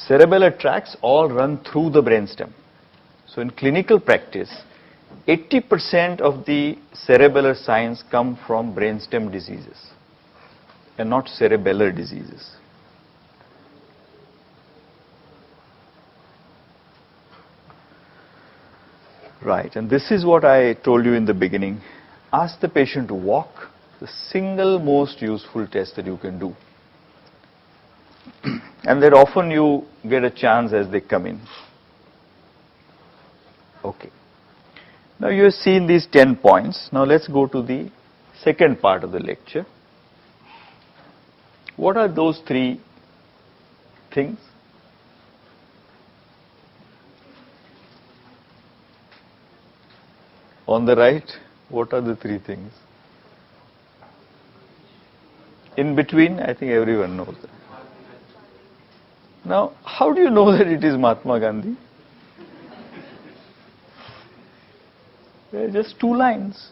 Speaker 1: Cerebellar tracts all run through the brainstem. So in clinical practice, 80% of the cerebellar signs come from brainstem diseases and not cerebellar diseases. Right, and this is what I told you in the beginning. Ask the patient to walk, the single most useful test that you can do. And that often you get a chance as they come in. Okay. Now you have seen these 10 points. Now let's go to the second part of the lecture. What are those 3 things? On the right, what are the 3 things? In between, I think everyone knows that. Now, how do you know that it is Mahatma Gandhi? There are just 2 lines.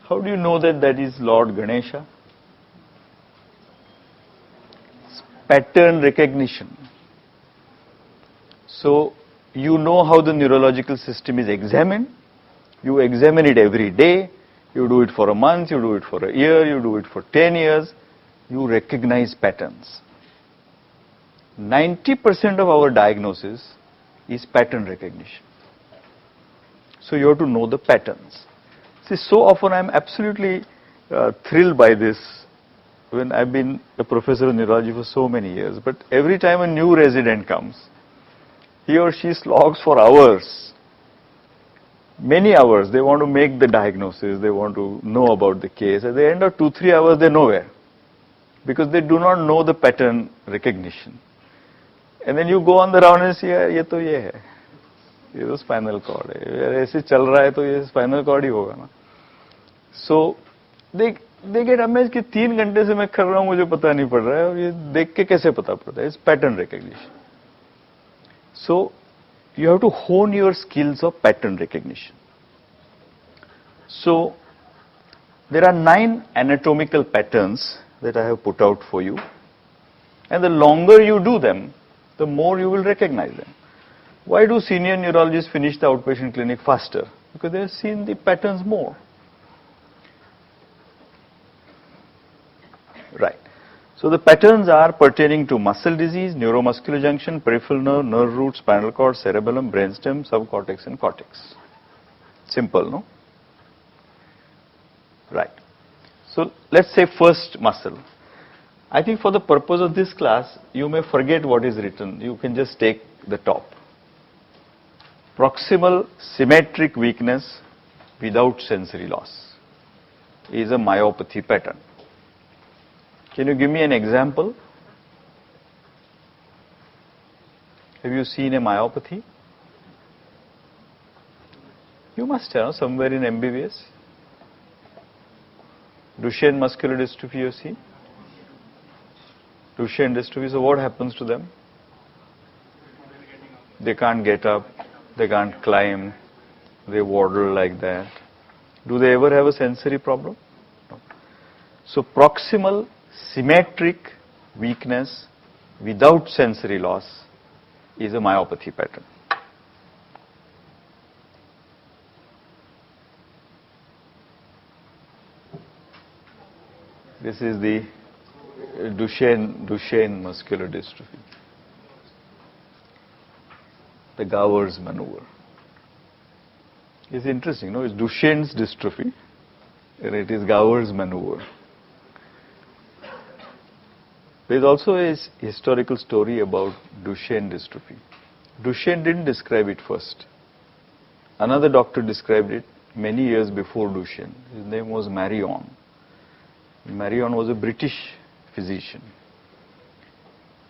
Speaker 1: How do you know that that is Lord Ganesha? It's pattern recognition. So, you know how the neurological system is examined. You examine it every day. You do it for a month, you do it for a year, you do it for 10 years. You recognize patterns. 90% of our diagnosis is pattern recognition. So you have to know the patterns. See, so often I am absolutely thrilled by this when I've been a professor of neurology for so many years. But every time a new resident comes, he or she slogs for hours, many hours. They want to make the diagnosis, they want to know about the case. At the end of 2-3 hours, they're nowhere because they do not know the pattern recognition. And then you go on the round and say, ये तो ये है, ये तो spinal cord है, यार ऐसे चल रहा है तो ये spinal cord ही होगा ना. So they get amazed कि 3 घंटे से मैं कर रहा हूँ मुझे पता नहीं पड़ रहा है और ये देख के कैसे पता पड़ता है. It's pattern recognition. So you have to hone your skills of pattern recognition. So there are 9 anatomical patterns that I have put out for you, and the longer you do them, the more you will recognize them. Why do senior neurologists finish the outpatient clinic faster? Because they have seen the patterns more. Right. So the patterns are pertaining to muscle disease, neuromuscular junction, peripheral nerve, nerve root, spinal cord, cerebellum, brainstem, subcortex and cortex. Simple, no? Right. So let's say first muscle. I think for the purpose of this class, you may forget what is written. You can just take the top. Proximal symmetric weakness without sensory loss is a myopathy pattern. Can you give me an example? Have you seen a myopathy? You must have somewhere in MBBS. Duchenne muscular dystrophy you see? Duchenne dystrophy, so what happens to them? They can't get up, they can't climb, they waddle like that. Do they ever have a sensory problem? No. So proximal symmetric weakness without sensory loss is a myopathy pattern. This is the Duchenne muscular dystrophy, the Gowers maneuver. It's interesting, no? It's Duchenne's dystrophy, and it is Gowers maneuver. There is also a historical story about Duchenne dystrophy. Duchenne didn't describe it first. Another doctor described it many years before Duchenne. His name was Marion. Marion was a British physician.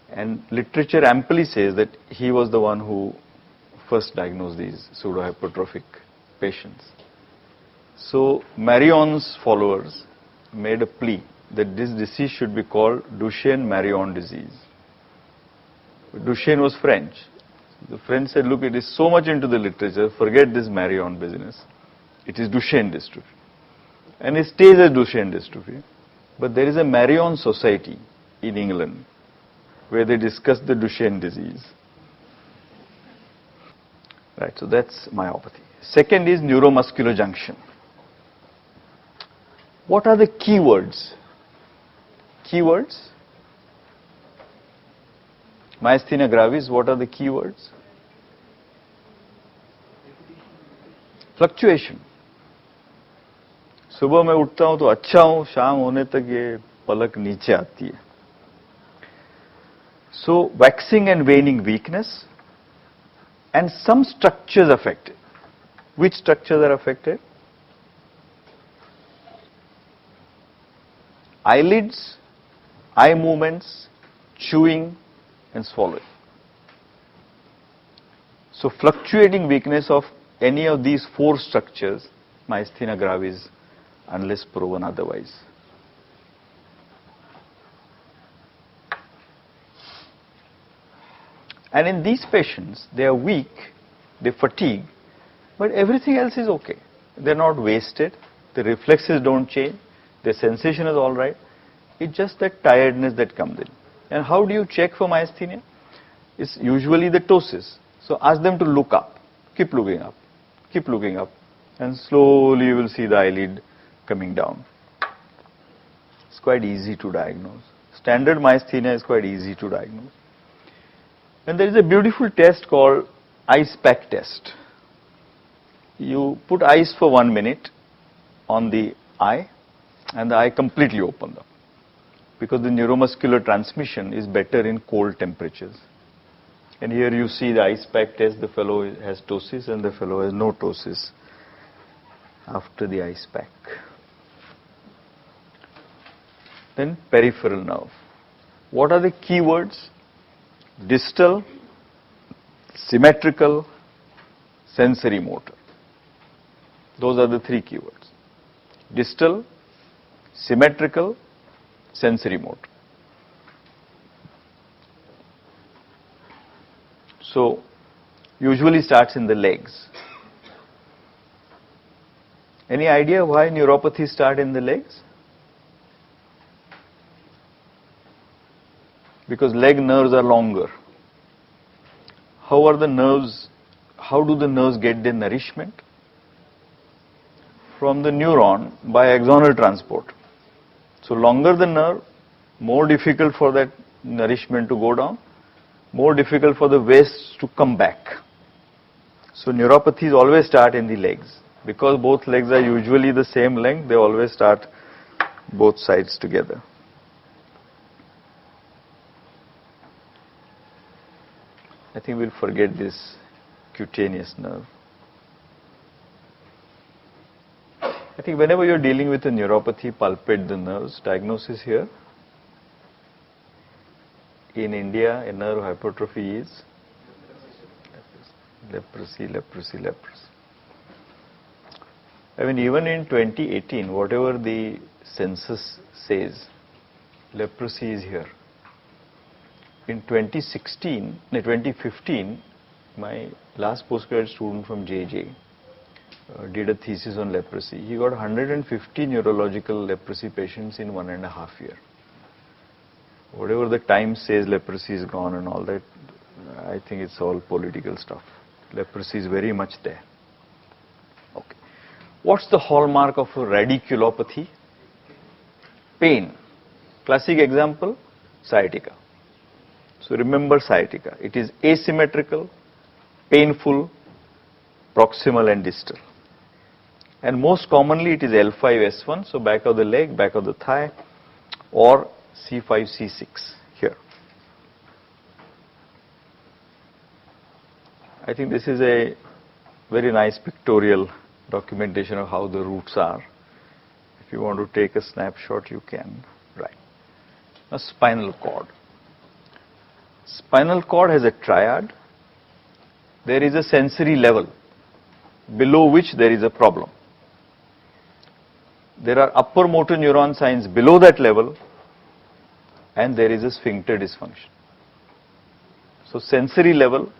Speaker 1: And literature amply says that he was the one who first diagnosed these pseudohypertrophic patients. So Marion's followers made a plea that this disease should be called Duchenne-Marion disease. But Duchenne was French. The French said, look, it is so much into the literature, forget this Marion business. It is Duchenne dystrophy. And it stays as Duchenne dystrophy. But there is a Marion society in England where they discuss the Duchenne disease. Right, so that's myopathy. Second is neuromuscular junction. What are the keywords? Keywords? Myasthenia gravis, what are the keywords? Fluctuation. सुबह मैं उठता हूं तो अच्छा हूं, शाम होने तक ये पलक नीचे आती है. So waxing and waning weakness and some structures affected. Which structures are affected? Eyelids, eye movements, chewing and swallowing. So fluctuating weakness of any of these four structures, myasthenia gravis, unless proven otherwise. And in these patients, they are weak, they fatigue, but everything else is okay. They're not wasted, the reflexes don't change, their sensation is all right. It's just that tiredness that comes in. And how do you check for myasthenia? It's usually the ptosis. So ask them to look up, keep looking up, and slowly you will see the eyelid coming down. It's quite easy to diagnose. Standard myasthenia is quite easy to diagnose. And there is a beautiful test called ice pack test. You put ice for 1 minute on the eye and the eye completely opened up, because the neuromuscular transmission is better in cold temperatures. And here you see the ice pack test, the fellow has ptosis and the fellow has no ptosis after the ice pack. Then peripheral nerve. What are the key words? Distal, symmetrical, sensory motor. Those are the three keywords. Distal, symmetrical, sensory motor. So usually starts in the legs. Any idea why neuropathy start in the legs? Because leg nerves are longer. How do the nerves get their nourishment? From the neuron by axonal transport. So longer the nerve, more difficult for that nourishment to go down, more difficult for the waste to come back. So neuropathies always start in the legs. Because both legs are usually the same length, they always start both sides together. I think we'll forget this cutaneous nerve. I think whenever you're dealing with a neuropathy, palpate the nerves. Diagnosis here. In India, a nerve hypertrophy is leprosy. I mean, even in 2018, whatever the census says, leprosy is here. In 2015, my last postgraduate student from JJ did a thesis on leprosy. He got 150 neurological leprosy patients in 1.5 years. Whatever the Times says leprosy is gone and all that, I think it's all political stuff. Leprosy is very much there. Okay. What's the hallmark of a radiculopathy? Pain. Classic example, sciatica. So remember sciatica. It is asymmetrical, painful, proximal and distal. And most commonly it is L5, S1, so back of the leg, back of the thigh, or C5, C6 here. I think this is a very nice pictorial documentation of how the roots are. If you want to take a snapshot, you can. Right. Now, spinal cord. Spinal cord has a triad. There is a sensory level below which there is a problem. There are upper motor neuron signs below that level, and there is a sphincter dysfunction. So sensory level,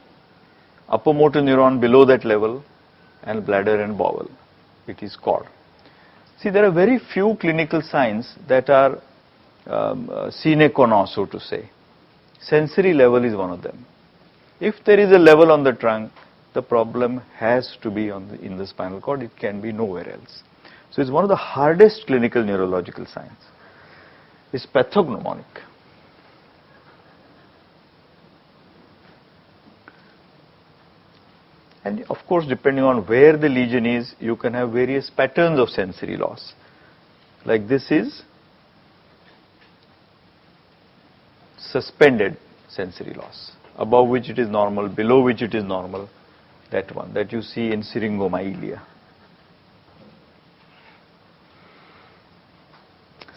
Speaker 1: upper motor neuron below that level, and bladder and bowel. It is cord. See, there are very few clinical signs that are sine qua non, so to say. Sensory level is one of them. If there is a level on the trunk, the problem has to be in the spinal cord. It can be nowhere else. So it's one of the hardest clinical neurological signs. It's pathognomonic. And of course, depending on where the lesion is, you can have various patterns of sensory loss. Like this is suspended sensory loss, above which it is normal, below which it is normal, that one that you see in syringomyelia.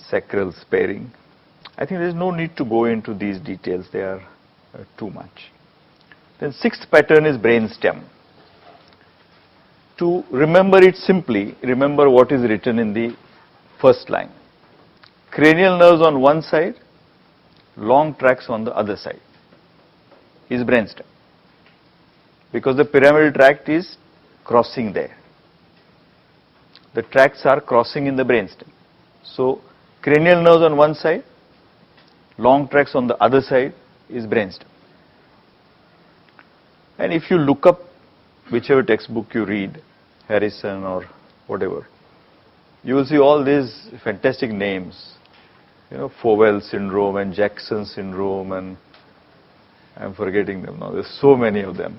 Speaker 1: Sacral sparing. I think there is no need to go into these details, they are too much. Then sixth pattern is brainstem. To remember it simply, remember what is written in the first line. Cranial nerves on one side, long tracts on the other side is brainstem, because the pyramidal tract is crossing there. The tracts are crossing in the brainstem. So cranial nerves on one side, long tracts on the other side is brainstem. And if you look up whichever textbook you read, Harrison or whatever, you will see all these fantastic names, Fowell syndrome and Jackson syndrome, and I'm forgetting them now. There's so many of them.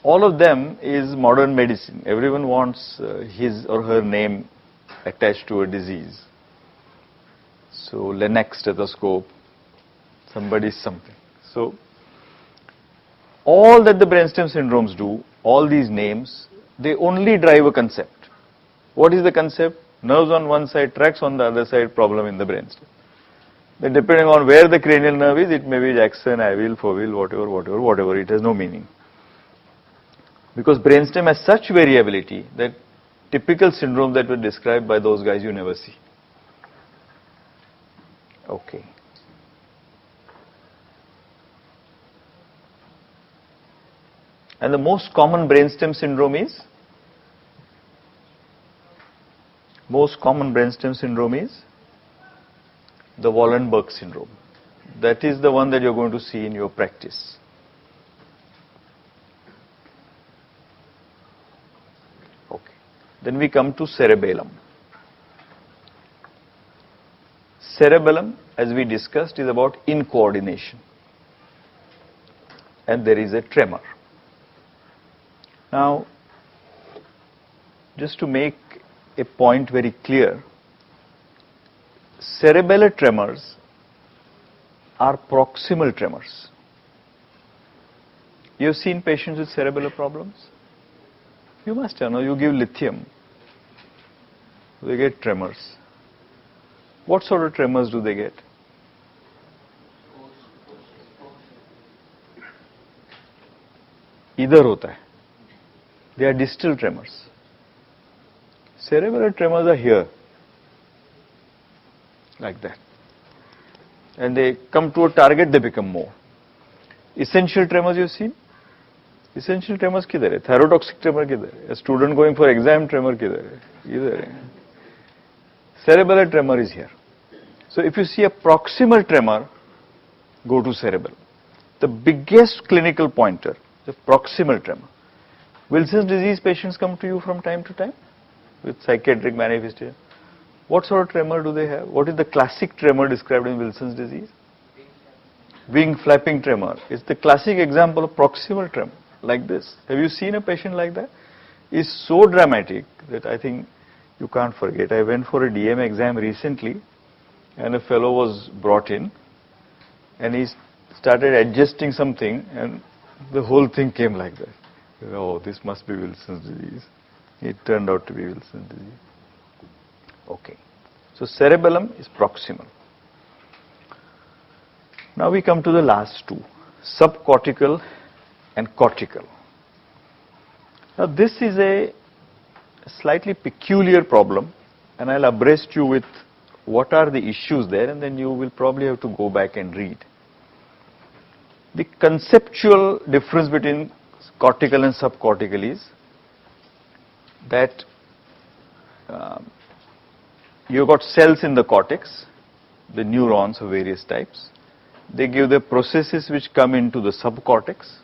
Speaker 1: All of them is modern medicine. Everyone wants his or her name attached to a disease. So Lennox stethoscope, somebody's something. So all that the brainstem syndromes do, all these names, they only drive a concept. What is the concept? Nerves on one side, tracts on the other side, problem in the brainstem. Then depending on where the cranial nerve is, it may be Jackson, Avil, Fowell, whatever, it has no meaning. Because brainstem has such variability that typical syndromes that were described by those guys you never see. Okay. And the most common brainstem syndrome is? Most common brainstem syndrome is the Wallenberg syndrome. That is the one that you're going to see in your practice. Okay. Then we come to cerebellum. Cerebellum, as we discussed, is about incoordination. And there is a tremor. Now, just to make a point very clear, cerebellar tremors are proximal tremors. You have seen patients with cerebellar problems? You must have, you give lithium, they get tremors. What sort of tremors do they get? Either hota hai. They are distal tremors. Cerebellar tremors are here, like that. And they come to a target, they become more. Essential tremors you've seen? Essential tremors किधर है? Thyrotoxic tremor किधर है? A student going for exam tremor किधर है? इधर है. Cerebellar tremor is here. So if you see a proximal tremor, go to cerebellum. The biggest clinical pointer, the proximal tremor. Wilson's disease patients come to you from time to time with psychiatric manifestation. What sort of tremor do they have? What is the classic tremor described in Wilson's disease? Wing flapping tremor. It's the classic example of proximal tremor, like this. Have you seen a patient like that? It's so dramatic that I think you can't forget. I went for a DM exam recently, and a fellow was brought in, and he started adjusting something, and the whole thing came like that. Oh, this must be Wilson's disease. It turned out to be Wilson's disease. Okay. So cerebellum is proximal. Now we come to the last two, subcortical and cortical. Now this is a slightly peculiar problem, and I'll abreast you with what are the issues there, and then you will probably have to go back and read. The conceptual difference between cortical and subcortical is that you've got cells in the cortex, the neurons of various types. They give the processes which come into the subcortex.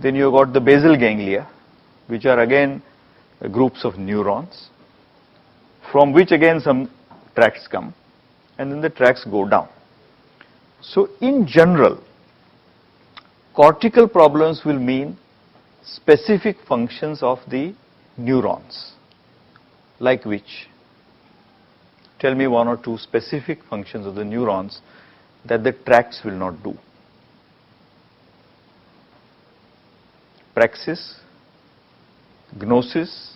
Speaker 1: Then you've got the basal ganglia, which are again groups of neurons, from which again some tracts come, and then the tracts go down. So in general, cortical problems will mean specific functions of the neurons. Like which? Tell me one or two specific functions of the neurons that the tracts will not do. Praxis, gnosis.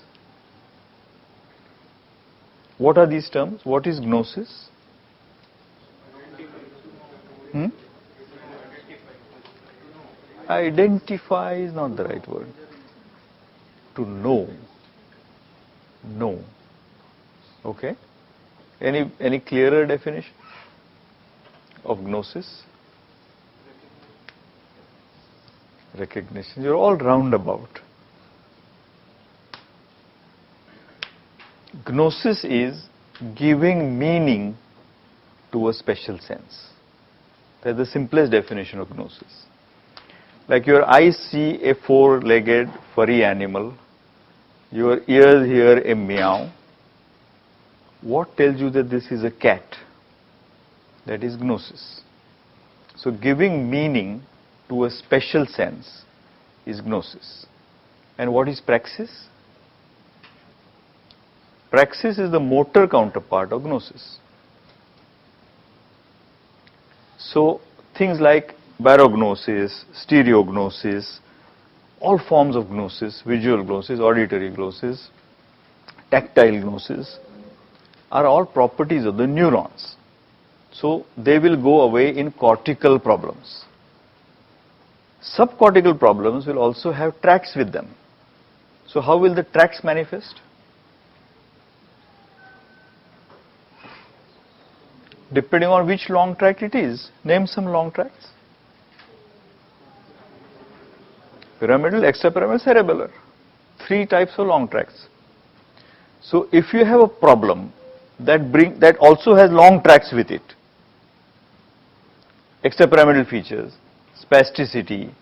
Speaker 1: What are these terms? What is gnosis? Identify is not the right word. To know. Know. Okay? Any clearer definition of gnosis? Recognition. You're all roundabout. Gnosis is giving meaning to a special sense. That's the simplest definition of gnosis. Like your eyes see a four-legged furry animal, your ears hear a meow. What tells you that this is a cat? That is gnosis. So giving meaning to a special sense is gnosis. And what is praxis? Praxis is the motor counterpart of gnosis. So things like barognosis, stereognosis, all forms of gnosis, visual gnosis, auditory gnosis, tactile gnosis, are all properties of the neurons. So they will go away in cortical problems. Subcortical problems will also have tracts with them. So how will the tracts manifest? Depending on which long tract it is. Name some long tracts. Pyramidal, extrapyramidal, cerebellar. Three types of long tracts. So if you have a problem that also has long tracts with it, extrapyramidal features, spasticity,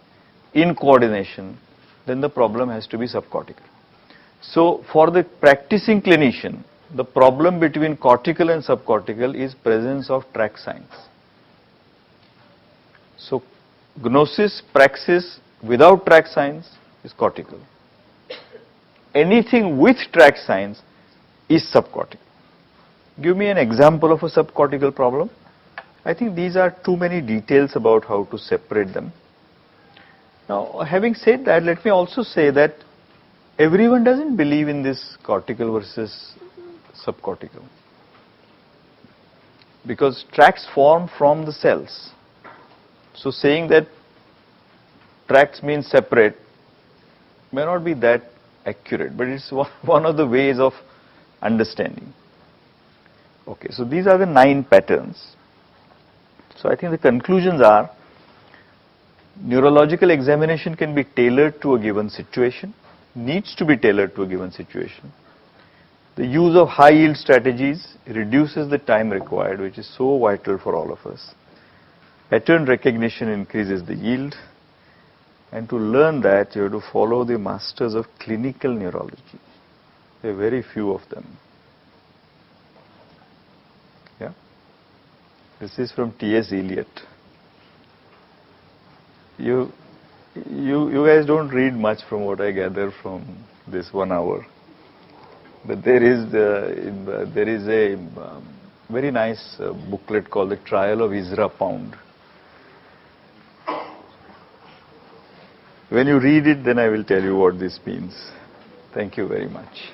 Speaker 1: incoordination, then the problem has to be subcortical. So for the practicing clinician, the problem between cortical and subcortical is presence of tract signs. So gnosis, praxis without tract signs is cortical. Anything with tract signs is subcortical. Give me an example of a subcortical problem. I think these are too many details about how to separate them. Now, having said that, let me also say that everyone doesn't believe in this cortical versus subcortical, because tracts form from the cells. So saying that tracts mean separate may not be that accurate, but it's one of the ways of understanding. Okay, so these are the 9 patterns. So I think the conclusions are Neurological examination can be tailored to a given situation, needs to be tailored to a given situation. The use of high yield strategies reduces the time required, which is so vital for all of us. Pattern recognition increases the yield, and to learn that you have to follow the masters of clinical neurology. There are very few of them. Yeah. This is from T.S. Eliot. You guys don't read much from what I gather from this 1 hour. But there is a very nice booklet called The Trial of Ezra Pound. When you read it, then I will tell you what this means. Thank you very much.